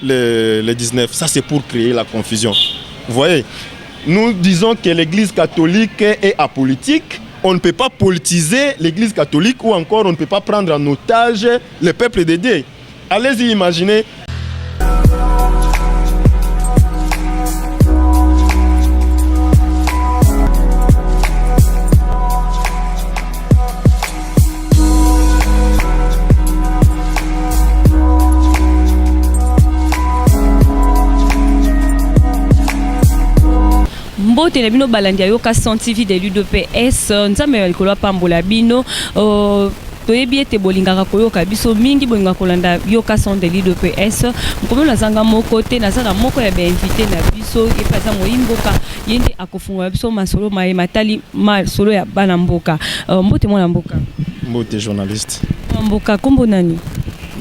le 19. Ça, c'est pour créer la confusion. Vous voyez, nous disons que l'Église catholique est apolitique. On ne peut pas politiser l'Église catholique ou encore on ne peut pas prendre en otage le peuple de Dieu. Allez-y imaginer. Mbote na bino balandi yoka scientifique de l'UDPS nzambe likolo pambola bino toyebi ete bolingaka koyoka biso mingi bolinga kolanda yoka son de l'UDPS mkomo nazanga moko te nazanga moko ya invité na biso epaza moyimboka yende akofunga biso masolo matali masolo ya bana mboka mbote mwana mboka mbote journaliste mboka kombo nani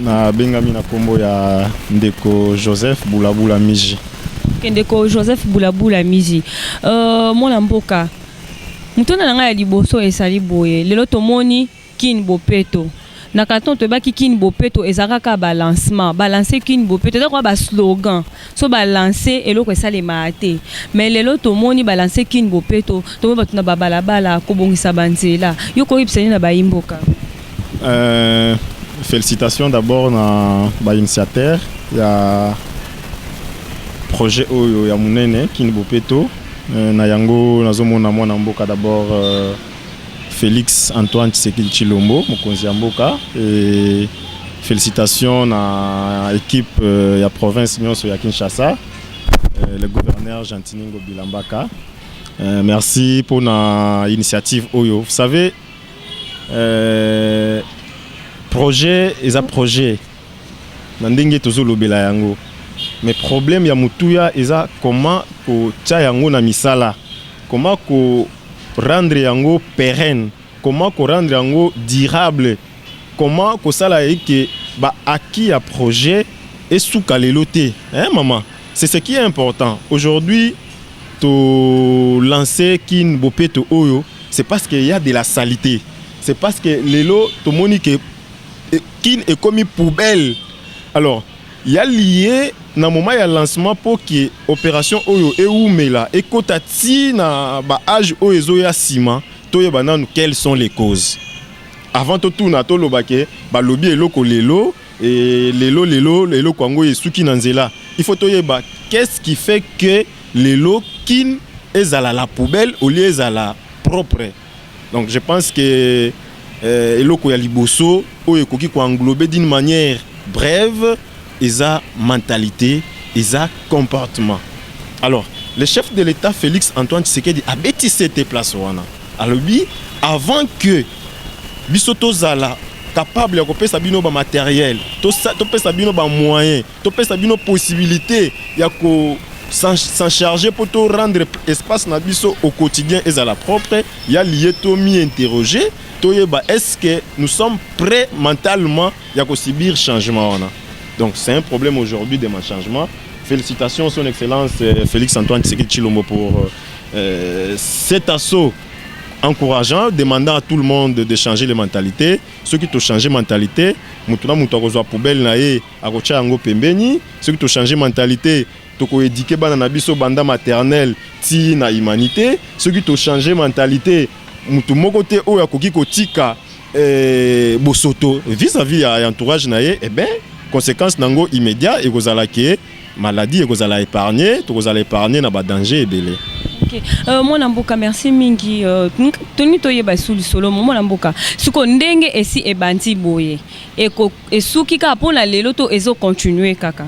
na bengami na kombo ya ndeko Joseph Bulabula Miji. Ndeko Joseph Bulabula Miji. Mwana mboka. Mutona nanga ya liboso esali boye. Lelo tomoni Kin Bopeto. Na katon to baki Kin Bopeto ezaka balancement. Balancer Kin Bopeto ezaka ba slogan. So balancer eloko esale maate. Mais lelo tomoni balancer Kin Bopeto. Tomo batuna babalabala ko bongisa banzela. Yoko yipseni na ba imboka. Félicitations d'abord na ba initiateur ya projet oyo ya munene Kin Bopeto na yango nazomona mwana mboka d'abord Félix Antoine Tshisekedi Tshilombo mokonzi ya mboka et félicitations na équipe ya province nyonso ya Kinshasa le gouverneur Jantiningo Bilambaka merci pour na initiative oyo. Vous savez projet eza projet na ndenge tozolobela yango. Mais problème ya mutuya eza comment ko tia yango na misala, comment ko rendre yango pérenne, comment ko rendre yango durable, comment ko sala que ba acquis à projet et sous kaleloté, hein maman, c'est ce qui est important. Aujourd'hui to lancer Kin Bopeto oyo, c'est parce qu'il y a de la saleté. C'est parce que lelo to monique Kin est comme une poubelle. Alors, il y a lié na moment ya lancement pour que opération oyo eumela ekotati na ba âge oyo ya sima toye bananu quelles sont les causes avant tout na to lobake ba lobby eloko lelo et lelo kwango esuki na nzela il faut toye ba qu'est-ce qui fait que lelo Kin ezala la poubelle au lieu ezala propre. Donc je pense que eloko ya liboso oyo koki ko englober d'une manière brève isa mentalité, isa comportement. Alors, le chef de l'État Félix Antoine Tshisekedi a bâti cette place wana. Alors lui, avant que bisoto zala capable de couper sabino ba matériel, to sabino ba moyen, to sabino possibilité ya ko s'en charger pour to rendre espace na biso au quotidien et à la propre, il y a lié to mi interroger, to yeba est-ce que nous sommes prêts mentalement ya ko subir changement wana. Donc c'est un problème aujourd'hui de mon changement. Félicitations son excellence Félix Antoine Tshisekedi Tshilombo pour cet assaut encourageant, demandant à tout le monde de changer les mentalités. Ceux qui ont changé de mentalité, mutuna mutakozwa poubelle na ye akocha yango pembeni. Ceux qui ont changé de mentalité, toko éduquer bana na biso banda maternelle ti na humanité. Ceux qui ont changé de mentalité, mutu moko te oyo akoki kotika bosoto vis-à-vis à entourage na ye, eh ben conséquence nango immédiat et kozala ke maladie et kozala épargner, to kozala épargner na ba danger ebele. OK. Mwana mboka merci mingi toni toyeba suli solo mwana mboka. Suko ndenge esi ebanti boye. Esuki ka pona lelo to ezo continuer kaka.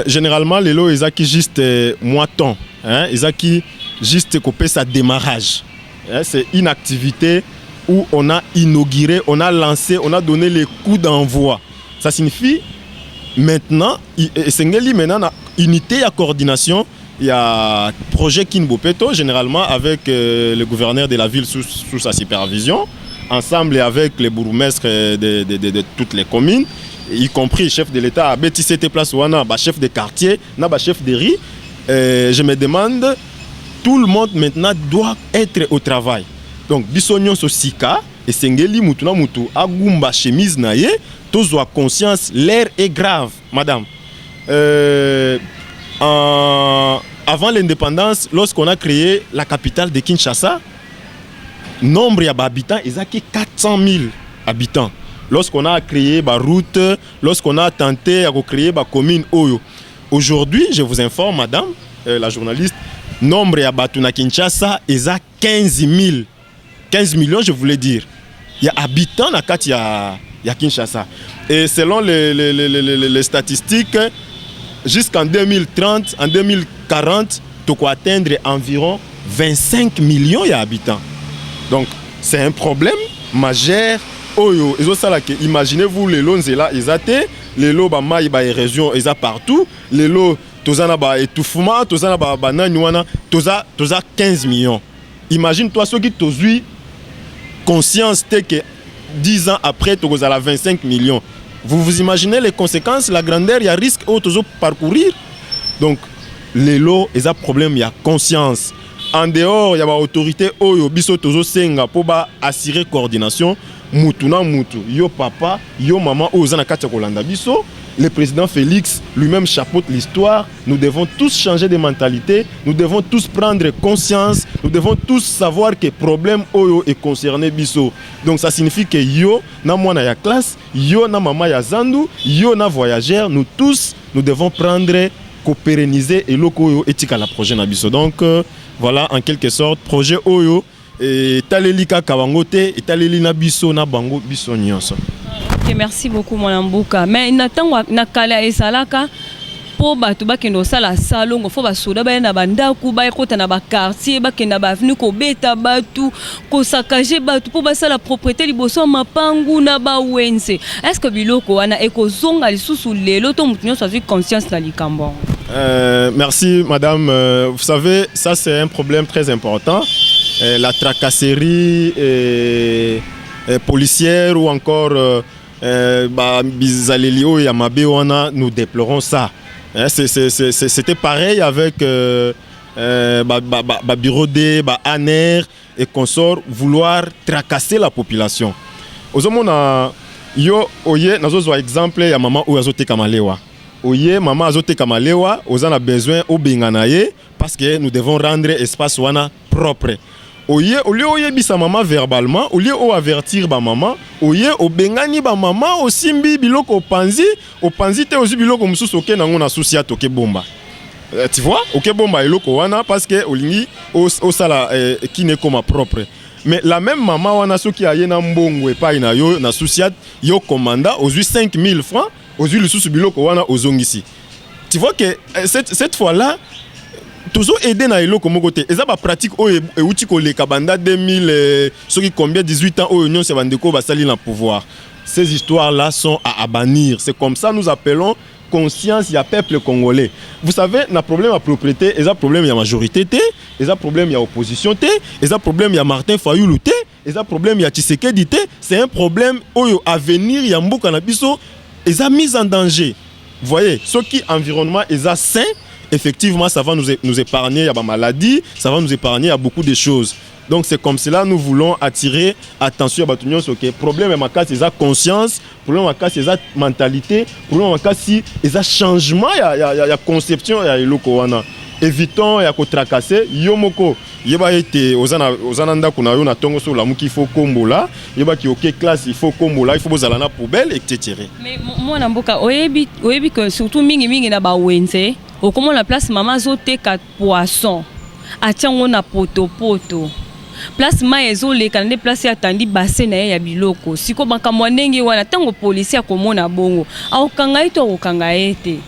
Généralement lelo ezaki juste moiton, hein, ezaki juste couper sa démarrage. Hein, c'est une activité où on a inauguré, on a lancé, on a donné les coups d'envoi. Ça signifie maintenant, Sengeli maintenant unité à coordination, il y a projet Kin Bopeto généralement avec le gouverneur de la ville sous sa supervision, ensemble et avec les bourgmestres de toutes les communes, y compris le chef de l'État, Betty Sete Place Wana, chef de quartier, chef de riz. Je me demande, tout le monde maintenant doit être au travail. Donc, Bissonyon Sosika et Sengeli Mutuna Mutu Agumba chemise naye, tous ont conscience, l'air est grave, madame. avant l'indépendance, lorsqu'on a créé la capitale de Kinshasa, nombre d'habitants, ils ont 400 000 habitants. Lorsqu'on a créé la route, lorsqu'on a tenté de créer la commune Oyo. Aujourd'hui, je vous informe, madame, la journaliste, nombre d'habitants à Kinshasa, ils ont 15 000. 15 millions, je voulais dire. Il y a habitants à Kinshasa. Et selon les statistiques, jusqu'en 2030, en 2040, tu peux atteindre environ 25 millions d'habitants. Donc, c'est un problème majeur. Imaginez-vous les lots, ils ont les lots, les régions, ils ont partout. Les lots, ils ont étouffement, ils ont 15 millions. Imagine-toi ceux qui ont eu conscience que 10 ans après, tu as 25 millions. Vous imaginez les conséquences, la grandeur, il y a risque de parcourir. Donc, les lots, ils ont problème, il y a conscience. En dehors, il y a l'autorité pour assurer coordination. Mutuna mutu, yo papa, yo maman, le président Félix lui-même chapeaute l'histoire. Nous devons tous changer de mentalité, nous devons tous prendre conscience, nous devons tous savoir que le problème est concerné biso. Donc ça signifie que yo na mwana ya classe, yo na maman ya zandu, yo na voyageur, nous tous nous devons prendre pérenniser et loko éthique à la projet na biso. Donc voilà en quelque sorte projet oyo et taleli ka kawangote et taleli na biso na bango biso nyonso. Ok, merci beaucoup mon mboka. Mais natangwa nakala esalaka po bato bakendo sala salongo fo basoda ba na bandaku ba ekota na ba quartier bakenda ba avenue ko beta batu ko sakaje batu po basala propriété liboso mapangu na ba wense. Est-ce que biloko wana ekozonga lisusu lelo to mutunyo sa vie conscience na likambo? Merci madame. Vous savez, ça c'est un problème très important. La tracasserie policière ou encore bizalelio et Yamabe, nous déplorons ça. C'était pareil avec Bureau D, ANER et consorts, vouloir tracasser la population. Ozomona yo oye nazo exemple ya maman ou azote kamalewa. Oye maman azote kamalewa, ozana besoin au benganaye parce que nous devons rendre espace wana propre. Oye au lieu oye bisa maman verbalement, au lieu o avertir ba maman, oye o bengani ba maman osimbi biloko opanzi te ozi biloko mususu oke nango na soucia toke bomba. Tu vois, oke bomba eloko wana parce que olingi o sala qui n'est comme propre. Mais la même maman wana soki aye na mbongo epai na yo na soucia yo commanda ozi 5 000 francs, ozi lisusu biloko wana ozongisi. Tu vois que cette fois-là toujours aider na eloko mokote eza ba pratique o euti ko le kabanda 2000 ceux qui combien 18 ans o union se bandeko basali na pouvoir. Ces histoires là sont à bannir. C'est comme ça nous appelons conscience ya peuple congolais. Vous savez, na problème à propriété, eza problème ya majorité té, eza problème ya opposition té, eza problème ya Martin Fayulu té, eza problème ya Tshisekedi té, c'est un problème oyo avenir ya mboka na biso eza mise en danger. Vous voyez, ce qui environnement eza sain. Effectivement, ça va nous épargner à la maladie, ça va nous épargner à beaucoup de choses. Donc c'est comme cela nous voulons attirer attention à Batunion sur que problème est ma casse, c'est la conscience, problème ma casse, c'est la mentalité, problème ma casse, c'est le changement, il y a conception, il y a l'okoana. Évitons ya ko tracasser yomoko yeba été ozananda kuna yo na tongo so la muki faut kombola yeba ki OK classe il faut kombola il faut bozala na poubelle etc. Mais moi na mboka oyebi que surtout mingi na ba wenze au comment la place maman zote 4 poissons atiango na poto place maezo le kanande place atandi bassin na ya biloko siko bankamwa ndenge wana tango policier akomona bongo akokanga ito akokanga ete.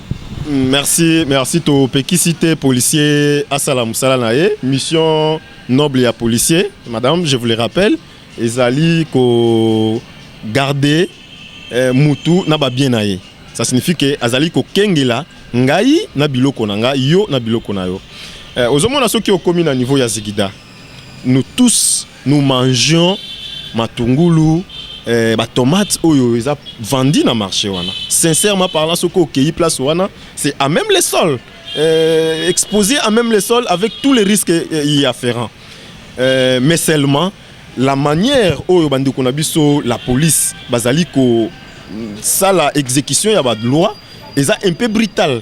Merci to Pekisité policier Asala Moussala Naye, mission noble à policier, madame, je vous le rappelle, ezali ko garder mutu na ba bien naye. Ça signifie que azali ko kengela ngai na biloko na ngai yo na biloko na yo. Ozomona soki okomi na niveau ya Zigida. Nous tous nous mangeons matungulu ba tomate oyo eza vendu na marché wana. Sincèrement parlant ce ko kei place wana, c'est à même les sols exposé à même les sols avec tous les risques y afférents. Mais seulement la manière oyo bandiko na biso la police bazali ko ça la exécution ya ba loi et ça un peu brutal.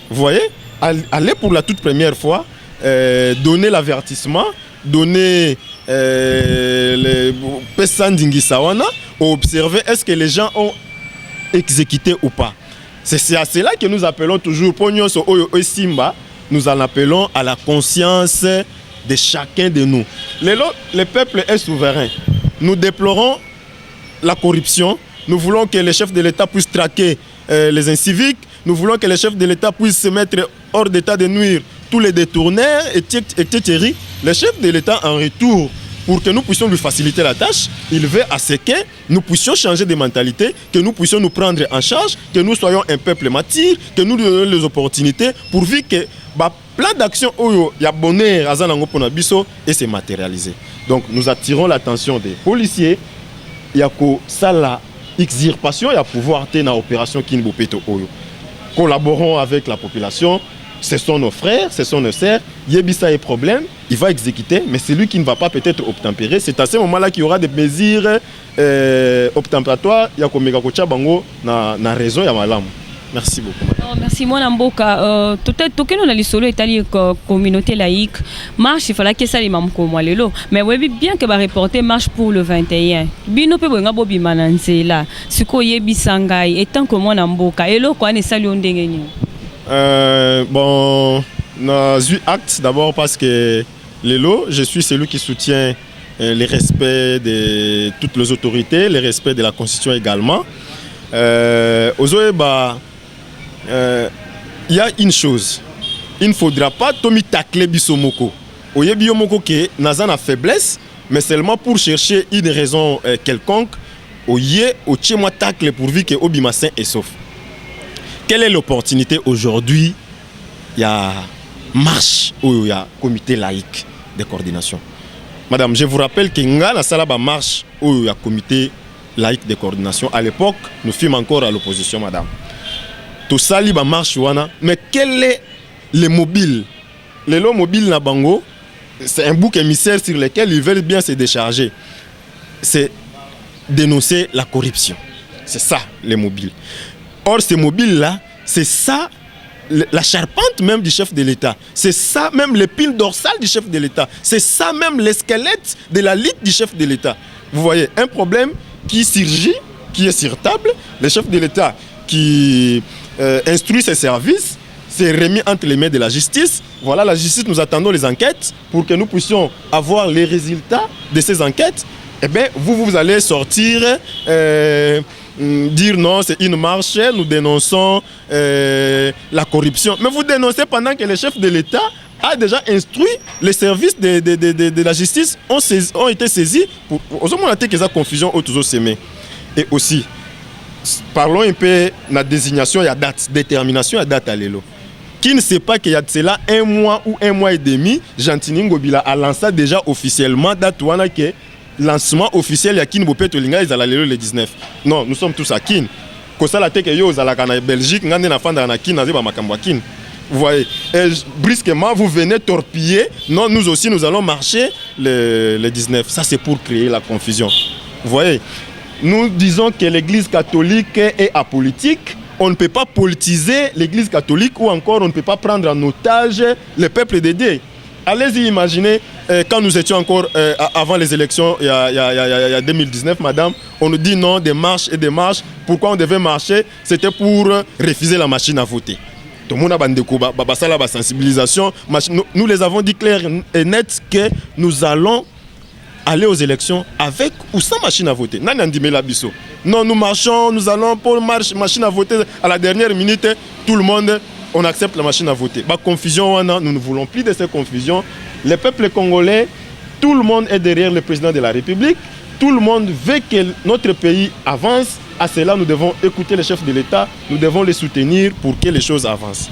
Vous voyez, aller pour la toute première fois, donner l'avertissement, donner le Pesandingisawana, observer est-ce que les gens ont exécuté ou pas. C'est à cela que nous appelons toujours, nous en appelons à la conscience de chacun de nous. Le peuple est souverain. Nous déplorons la corruption. Nous voulons que les chefs de l'État puissent traquer les inciviques. Nous voulons que les chefs de l'État puissent se mettre hors d'état de nuire tous les détourneurs, etc. Les chefs de l'État, en retour, pour que nous puissions lui faciliter la tâche, il veut à ce que nous puissions changer de mentalité, que nous puissions nous prendre en charge, que nous soyons un peuple mature, que nous nous donnions les opportunités, pourvu que plan d'action il y a bonheur à Zanango Ponabiso et c'est matérialisé. Donc nous attirons l'attention des policiers. Il y a que ça la extirpation, il y a pouvoir tenir dans l'opération Kinbopeto Oyo. Collaborons avec la population. Ce sont nos frères, ce sont nos sœurs. Yebisa est problème, il va exécuter, mais celui qui ne va pas peut-être obtempérer, c'est à ce moment-là qu'il y aura des mesures obtempératoires. Il y a comme Megakocha Bango na raison, il y a malam. Merci beaucoup. Oh, merci moi Namboka. Peut-être que nous allons solo étaler communauté laïque. Marche, il fallait que ça les mêmes comme lelo. Mais oui bien que va reporter marche pour le 21. Bino pe bonga bobi mananze là. Siko yebi sangai étant que moi Namboka. Elo quoi ne sali ondenge ni. Bon, na eu acte d'abord parce que lelo, je suis celui qui soutient le respect de toutes les autorités, le respect de la Constitution également. Il y a une chose, il ne faudra pas Tomi tacler Bisomoko. Oye Biomoko qui n'a pas faiblesse, mais seulement pour chercher une raison quelconque. Oye Ochema tacle pourvu que Obima sain et sauf. Quelle est l'opportunité aujourd'hui? Il y a marche où il y a comité laïque de coordination. Madame, je vous rappelle que Nga na salaba marche où il y a comité laïque de coordination. À l'époque, nous fûmes encore à l'opposition, madame. Tout ça, il marche, mais quel est le mobile? Le lot mobile na bango, c'est un bouc émissaire sur lequel ils veulent bien se décharger. C'est dénoncer la corruption. C'est ça, les mobiles. Or, ces mobiles-là, c'est ça, la charpente même du chef de l'État. C'est ça même l'épine dorsale du chef de l'État. C'est ça même le squelette de la ligne du chef de l'État. Vous voyez, un problème qui surgit, qui est sur table. Le chef de l'État qui instruit ses services, c'est remis entre les mains de la justice. Voilà, la justice, nous attendons les enquêtes pour que nous puissions avoir les résultats de ces enquêtes. Eh bien, vous allez sortir, dire non, c'est une marche, nous dénonçons la corruption. Mais vous dénoncez pendant que le chef de l'État a déjà instruit les services de la justice, ont été saisis. Au moment où il y a confusion, autour semé. Et aussi, parlons un peu de la désignation, il y a date, détermination, il y a date à l'élo. Qui ne sait pas qu'il y a de cela un mois ou un mois et demi, Jantini Ngobila a lancé déjà officiellement date où on a que lancement officiel, il y a Kin Bopeto Linga, ils allaient le 19. Non, nous sommes tous à Kin. Comme ça, la tête est aux Alakana Belgique, nous sommes à Kin, nous sommes à Kin. Vous voyez, et brusquement, vous venez torpiller. Non, nous aussi, nous allons marcher le 19. Ça, c'est pour créer la confusion. Vous voyez, nous disons que l'Église catholique est apolitique. On ne peut pas politiser l'Église catholique ou encore on ne peut pas prendre en otage le peuple de Dieu. Allez-y imaginer, quand nous étions encore avant les élections, il y a 2019, madame, on nous dit non, des marches et des marches. Pourquoi on devait marcher? C'était pour refuser la machine à voter. Tout le monde a la sensibilisation. Nous les avons dit clair et net que nous allons aller aux élections avec ou sans machine à voter. Non, nous marchons, nous allons pour machine à voter à la dernière minute. Tout le monde, on accepte la machine à voter. Confusion, nous ne voulons plus de ces confusions. Le peuple congolais, tout le monde est derrière le président de la République. Tout le monde veut que notre pays avance. À cela, nous devons écouter les chefs de l'État. Nous devons les soutenir pour que les choses avancent.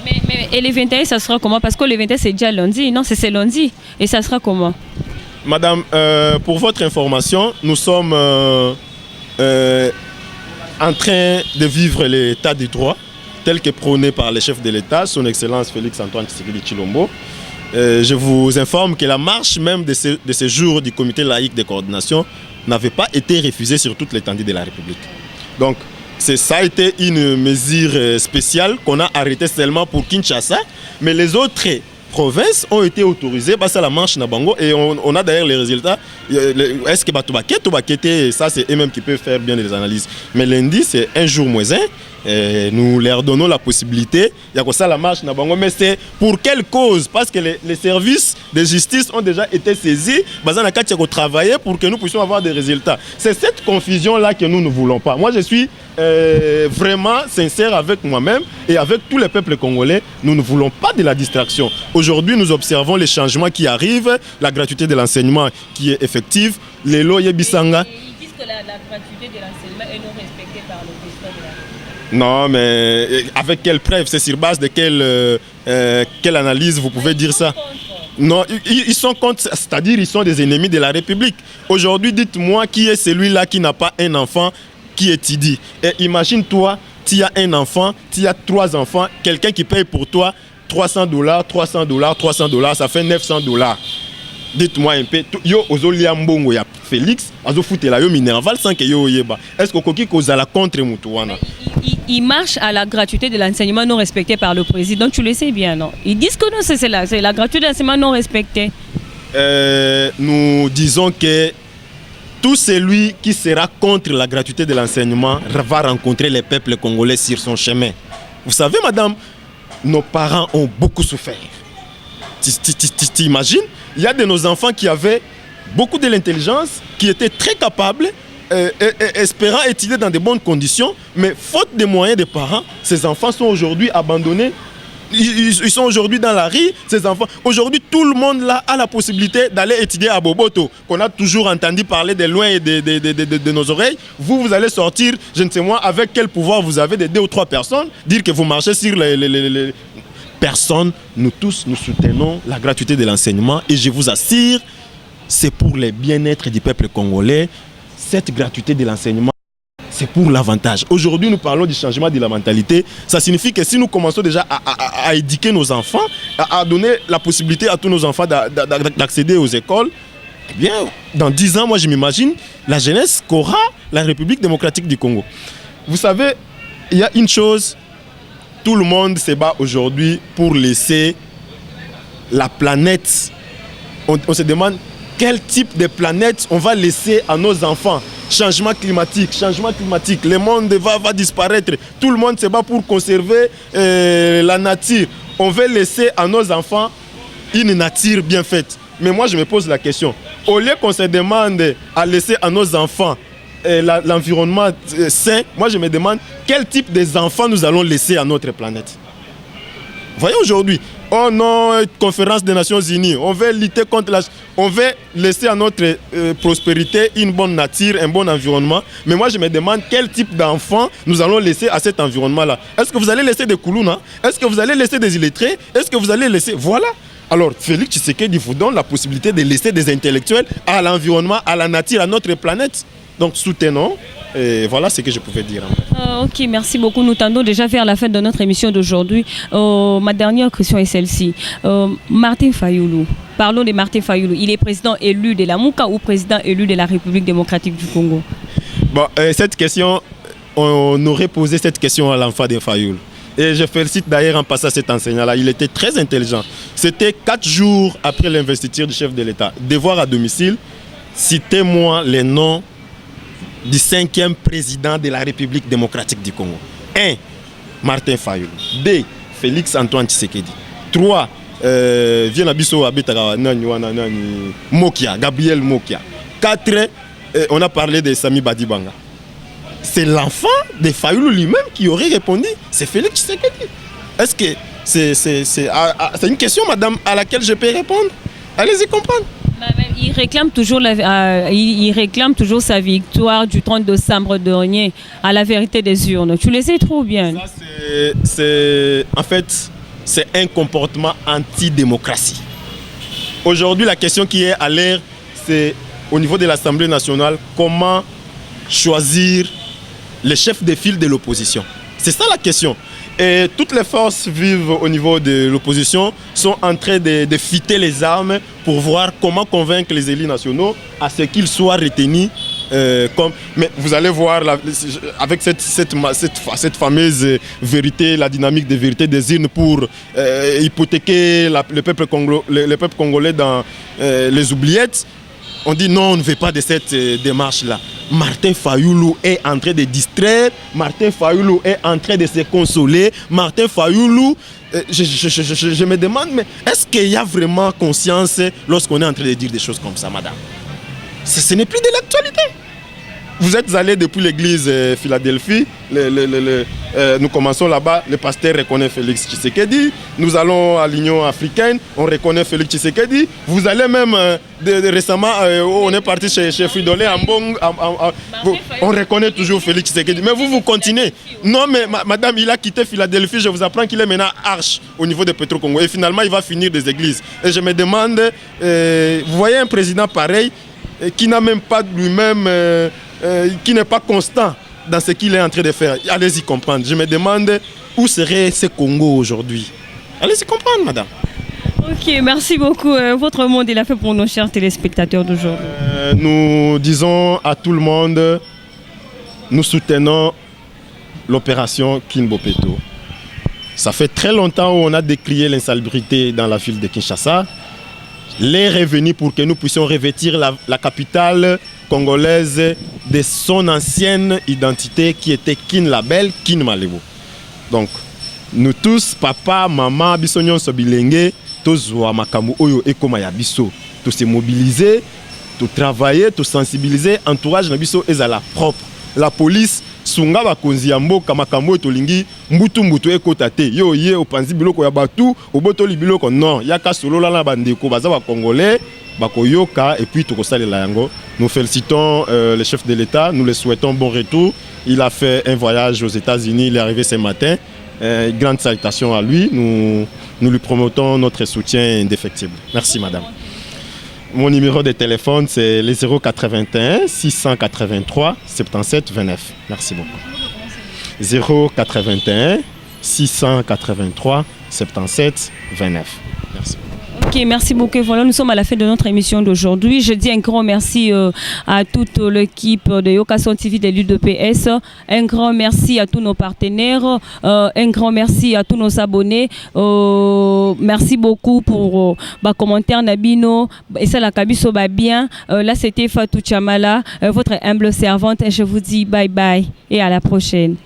Et les 21, ça sera comment? Parce que le 21, c'est déjà lundi. Non, c'est lundi. Et ça sera comment? Madame, pour votre information, nous sommes en train de vivre l'état du droit tel que prôné par les chefs de l'État, son Excellence Félix-Antoine Tshisekedi Tshilombo. Je vous informe que la marche même de ce jour du comité laïque de coordination n'avait pas été refusée sur toute l'étendue de la République. Donc, Ça a été une mesure spéciale qu'on a arrêtée seulement pour Kinshasa, mais les autres provinces ont été autorisées à la marche Nabango et on a d'ailleurs les résultats. Est-ce que ça c'est eux-mêmes qui peuvent faire bien les analyses. Mais lundi c'est un jour moins un. Nous leur donnons la possibilité. Il y a ça la marche Nabango, mais c'est pour quelle cause? Parce que les services de justice ont déjà été saisis. Bazana Katia a travaillé pour que nous puissions avoir des résultats. C'est cette confusion là que nous ne voulons pas. Moi je suis vraiment sincère avec moi-même et avec tous les peuples congolais. Nous ne voulons pas de la distraction. Aujourd'hui, nous observons les changements qui arrivent, la gratuité de l'enseignement qui est effective, les lois Yebisanga. Ils disent que la gratuité de l'enseignement est non respectée par le président de la République. Non, mais avec quelle preuve? C'est sur base de quelle analyse vous pouvez dire ça? Non, ils sont contre, c'est-à-dire ils sont des ennemis de la République. Aujourd'hui, dites-moi qui est celui-là qui n'a pas un enfant qui étudie. Et imagine-toi, tu as un enfant, tu as 3 enfants, quelqu'un qui paye pour toi $300, $300, $300, ça fait $900. Dites-moi un peu, yo ozolia mbongo ya Félix, azo foutela yo minerval sans que yo yeba. Est-ce que koki kozala contre mutuana? Ils marchent à la gratuité de l'enseignement non respectée par le président, tu le sais bien, non? Ils disent que non, c'est la gratuité de l'enseignement non respectée. Nous disons que tout celui qui sera contre la gratuité de l'enseignement va rencontrer les peuples congolais sur son chemin. Vous savez, madame, nos parents ont beaucoup souffert. Tu imagines? Il y a de nos enfants qui avaient beaucoup de l'intelligence, qui étaient très capables, espérant étudier dans de bonnes conditions, mais faute de moyens des parents, ces enfants sont aujourd'hui abandonnés. Ils sont aujourd'hui dans la rue, ces enfants. Aujourd'hui, tout le monde là a la possibilité d'aller étudier à Boboto, qu'on a toujours entendu parler de loin et de nos oreilles. Vous allez sortir, je ne sais moi, avec quel pouvoir vous avez de 2 ou 3 personnes, dire que vous marchez sur les personnes. Nous tous, nous soutenons la gratuité de l'enseignement et je vous assure, c'est pour le bien-être du peuple congolais. Cette gratuité de l'enseignement, c'est pour l'avantage. Aujourd'hui, nous parlons du changement de la mentalité. Ça signifie que si nous commençons déjà à éduquer nos enfants, à donner la possibilité à tous nos enfants d'accéder aux écoles, eh bien, dans 10 ans, moi, je m'imagine la jeunesse qu'aura la République démocratique du Congo. Vous savez, il y a une chose, tout le monde se bat aujourd'hui pour laisser la planète. On se demande quel type de planète on va laisser à nos enfants. Changement climatique, le monde va disparaître. Tout le monde se bat pour conserver la nature. On veut laisser à nos enfants une nature bien faite. Mais moi, je me pose la question. Au lieu qu'on se demande à laisser à nos enfants l'environnement sain, moi, je me demande quel type d'enfants nous allons laisser à notre planète. Voyez aujourd'hui, oh non, conférence des Nations Unies, on veut lutter contre on veut laisser à notre prospérité une bonne nature, un bon environnement. Mais moi je me demande quel type d'enfants nous allons laisser à cet environnement-là. Est-ce que vous allez laisser des Koulouna? Est-ce que vous allez laisser des illettrés? Est-ce que vous allez laisser... Voilà. Alors Félix Tshisekedi vous donne la possibilité de laisser des intellectuels à l'environnement, à la nature, à notre planète. Donc soutenons. Et voilà ce que je pouvais dire. Ok, merci beaucoup. Nous tendons déjà vers la fin de notre émission d'aujourd'hui. Ma dernière question est celle-ci. Martin Fayulu, parlons de Martin Fayulu. Il est président élu de la Mouka ou président élu de la République démocratique du Congo? Bon, cette question, on aurait posé cette question à l'enfant de Fayulu. Et je félicite d'ailleurs en passant cet enseignant-là. Il était très intelligent. C'était 4 jours après l'investiture du chef de l'État. Devoir à domicile, citez-moi les noms du 5e président de la République démocratique du Congo. 1. Martin Fayulu. 2. Félix Antoine Tshisekedi. 3. Mokia, Gabriel Mokia. 4. On a parlé de Sami Badibanga. C'est l'enfant de Fayulu lui-même qui aurait répondu. C'est Félix Tshisekedi. Est-ce que c'est une question, madame, à laquelle je peux répondre? Allez-y comprendre. Il réclame toujours sa victoire du 30 décembre dernier à la vérité des urnes. Tu le sais trop bien. Ça, en fait, c'est un comportement anti-démocratie. Aujourd'hui, la question qui est à l'air, c'est au niveau de l'Assemblée nationale, comment choisir les chefs de file de l'opposition. C'est ça la question. Et toutes les forces vives au niveau de l'opposition sont en train de fitter les armes pour voir comment convaincre les élus nationaux à ce qu'ils soient retenus Mais vous allez voir, avec cette fameuse vérité, la dynamique de vérité des urnes pour hypothéquer le peuple congolais dans les oubliettes, on dit non, on ne veut pas de cette démarche-là. Martin Fayoulou est en train de distraire, Martin Fayoulou est en train de se consoler, Martin Fayoulou, je me demande, mais est-ce qu'il y a vraiment conscience lorsqu'on est en train de dire des choses comme ça, madame? Ce n'est plus de l'actualité. Vous êtes allé depuis l'église Philadelphie, nous commençons là-bas, le pasteur reconnaît Félix Tshisekedi, nous allons à l'Union africaine, on reconnaît Félix Tshisekedi, vous allez même récemment, on est parti chez Fridolin, on reconnaît toujours Félix Tshisekedi, mais vous continuez. Non mais madame, il a quitté Philadelphie, je vous apprends qu'il est maintenant arche au niveau de Petro-Congo et finalement il va finir des églises. Et je me demande, vous voyez un président pareil qui n'a même pas lui-même... qui n'est pas constant dans ce qu'il est en train de faire. Allez-y comprendre. Je me demande où serait ce Congo aujourd'hui. Allez-y comprendre, madame. Ok, merci beaucoup. Votre mot de la fin pour nos chers téléspectateurs d'aujourd'hui. Nous disons à tout le monde, nous soutenons l'opération Kinbopeto. Ça fait très longtemps qu'on a décrié l'insalubrité dans la ville de Kinshasa. L'heure est venue pour que nous puissions revêtir la capitale congolaise de son ancienne identité qui était Kin Label, Kin Malebo. Donc, nous tous, papa, maman, bisognon sobilenge, tous wamakamu oyo ekoma ya biso, tous se mobiliser, tous travailler, tous sensibiliser, entourage na biso ezala propre. La police sunga bakonzi ya mboka makambo etolingi mbutu ekota te yo ye opanzi biloko ya batu obotoli biloko non yaka solola na bandeko baza ba congolais bakoyoka et puis tokosalela yango. Nous félicitons le chef de l'État, nous le souhaitons bon retour. Il a fait un voyage aux États-Unis, il est arrivé ce matin. Grande salutation à lui, nous lui promotons notre soutien indéfectible. Merci madame. Mon numéro de téléphone, c'est le 081 683 77 29. Merci beaucoup. 081 683 77 29. Merci. Ok, merci beaucoup. Voilà, nous sommes à la fin de notre émission d'aujourd'hui. Je dis un grand merci à toute l'équipe de Yokason TV de l'UDPS. Un grand merci à tous nos partenaires. Un grand merci à tous nos abonnés. Merci beaucoup pour les commentaires Nabino. Et ça, la Kabiso va bien. Là, c'était Fatou Chamala, votre humble servante. Et je vous dis bye bye et à la prochaine.